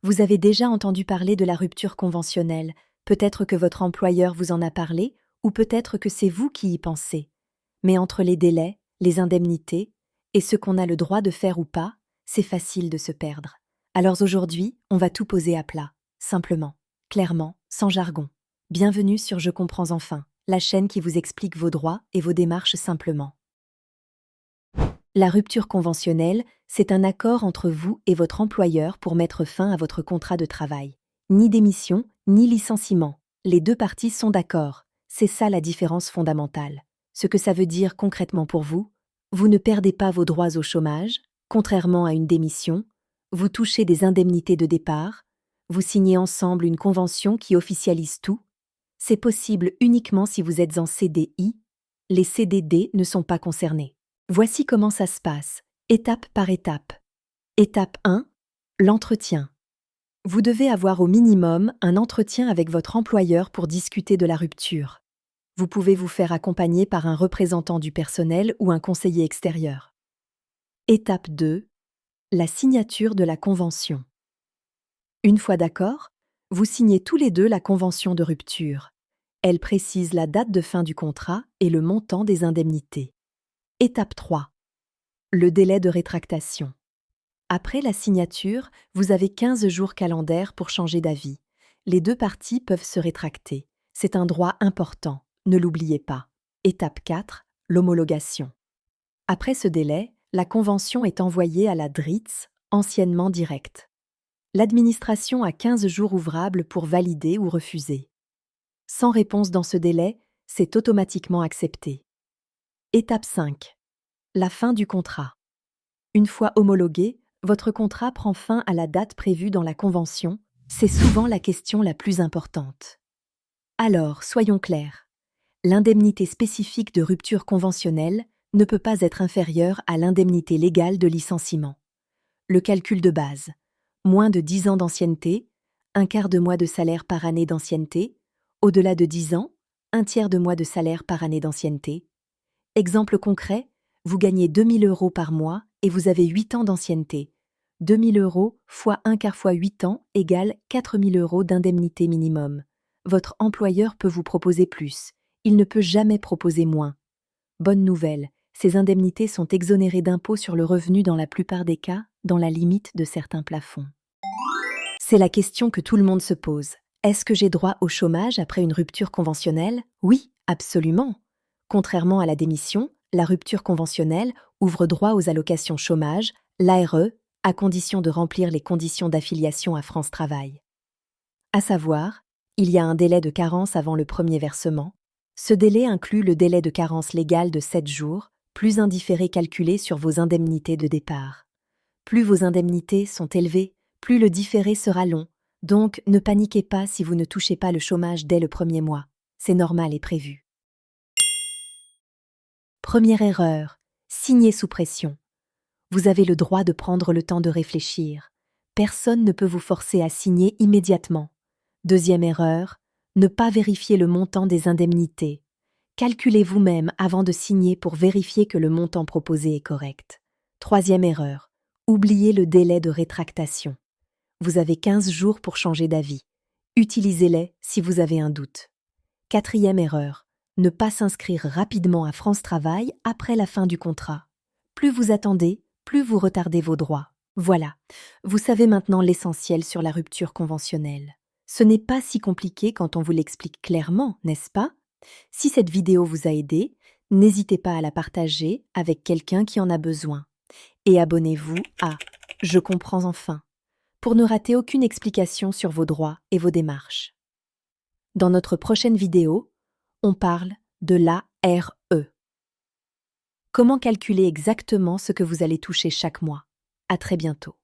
Vous avez déjà entendu parler de la rupture conventionnelle, peut-être que votre employeur vous en a parlé, ou peut-être que c'est vous qui y pensez. Mais entre les délais, les indemnités, et ce qu'on a le droit de faire ou pas, c'est facile de se perdre. Alors aujourd'hui, on va tout poser à plat, simplement, clairement, sans jargon. Bienvenue sur Je comprends enfin, la chaîne qui vous explique vos droits et vos démarches simplement. La rupture conventionnelle, c'est un accord entre vous et votre employeur pour mettre fin à votre contrat de travail. Ni démission, ni licenciement. Les deux parties sont d'accord. C'est ça la différence fondamentale. Ce que ça veut dire concrètement pour vous, vous ne perdez pas vos droits au chômage, contrairement à une démission, vous touchez des indemnités de départ, vous signez ensemble une convention qui officialise tout. C'est possible uniquement si vous êtes en CDI. Les CDD ne sont pas concernés. Voici comment ça se passe, étape par étape. Étape 1. L'entretien. Vous devez avoir au minimum un entretien avec votre employeur pour discuter de la rupture. Vous pouvez vous faire accompagner par un représentant du personnel ou un conseiller extérieur. Étape 2. La signature de la convention. Une fois d'accord, vous signez tous les deux la convention de rupture. Elle précise la date de fin du contrat et le montant des indemnités. Étape 3. Le délai de rétractation. Après la signature, vous avez 15 jours calendaires pour changer d'avis. Les deux parties peuvent se rétracter. C'est un droit important, ne l'oubliez pas. Étape 4. L'homologation. Après ce délai, la convention est envoyée à la DRITS, anciennement directe. L'administration a 15 jours ouvrables pour valider ou refuser. Sans réponse dans ce délai, c'est automatiquement accepté. Étape 5. La fin du contrat. Une fois homologué, votre contrat prend fin à la date prévue dans la convention. C'est souvent la question la plus importante. Alors, soyons clairs. L'indemnité spécifique de rupture conventionnelle ne peut pas être inférieure à l'indemnité légale de licenciement. Le calcul de base. Moins de 10 ans d'ancienneté, un quart de mois de salaire par année d'ancienneté, au-delà de 10 ans, un tiers de mois de salaire par année d'ancienneté. Exemple concret, vous gagnez 2 000 € par mois et vous avez 8 ans d'ancienneté. 2 000 € fois un quart fois 8 ans égale 4 000 € d'indemnité minimum. Votre employeur peut vous proposer plus. Il ne peut jamais proposer moins. Bonne nouvelle, ces indemnités sont exonérées d'impôts sur le revenu dans la plupart des cas, dans la limite de certains plafonds. C'est la question que tout le monde se pose. Est-ce que j'ai droit au chômage après une rupture conventionnelle? Oui, absolument. Contrairement à la démission, la rupture conventionnelle ouvre droit aux allocations chômage, l'ARE, à condition de remplir les conditions d'affiliation à France Travail. À savoir, il y a un délai de carence avant le premier versement. Ce délai inclut le délai de carence légal de 7 jours, plus un différé calculé sur vos indemnités de départ. Plus vos indemnités sont élevées, plus le différé sera long. Donc, ne paniquez pas si vous ne touchez pas le chômage dès le premier mois. C'est normal et prévu. Première erreur, signer sous pression. Vous avez le droit de prendre le temps de réfléchir. Personne ne peut vous forcer à signer immédiatement. Deuxième erreur, ne pas vérifier le montant des indemnités. Calculez vous-même avant de signer pour vérifier que le montant proposé est correct. Troisième erreur, oubliez le délai de rétractation. Vous avez 15 jours pour changer d'avis. Utilisez-les si vous avez un doute. Quatrième erreur, ne pas s'inscrire rapidement à France Travail après la fin du contrat. Plus vous attendez, plus vous retardez vos droits. Voilà, vous savez maintenant l'essentiel sur la rupture conventionnelle. Ce n'est pas si compliqué quand on vous l'explique clairement, n'est-ce pas? Si cette vidéo vous a aidé, n'hésitez pas à la partager avec quelqu'un qui en a besoin. Et abonnez-vous à Je comprends enfin, pour ne rater aucune explication sur vos droits et vos démarches. Dans notre prochaine vidéo, on parle de l'ARE. Comment calculer exactement ce que vous allez toucher chaque mois? À très bientôt.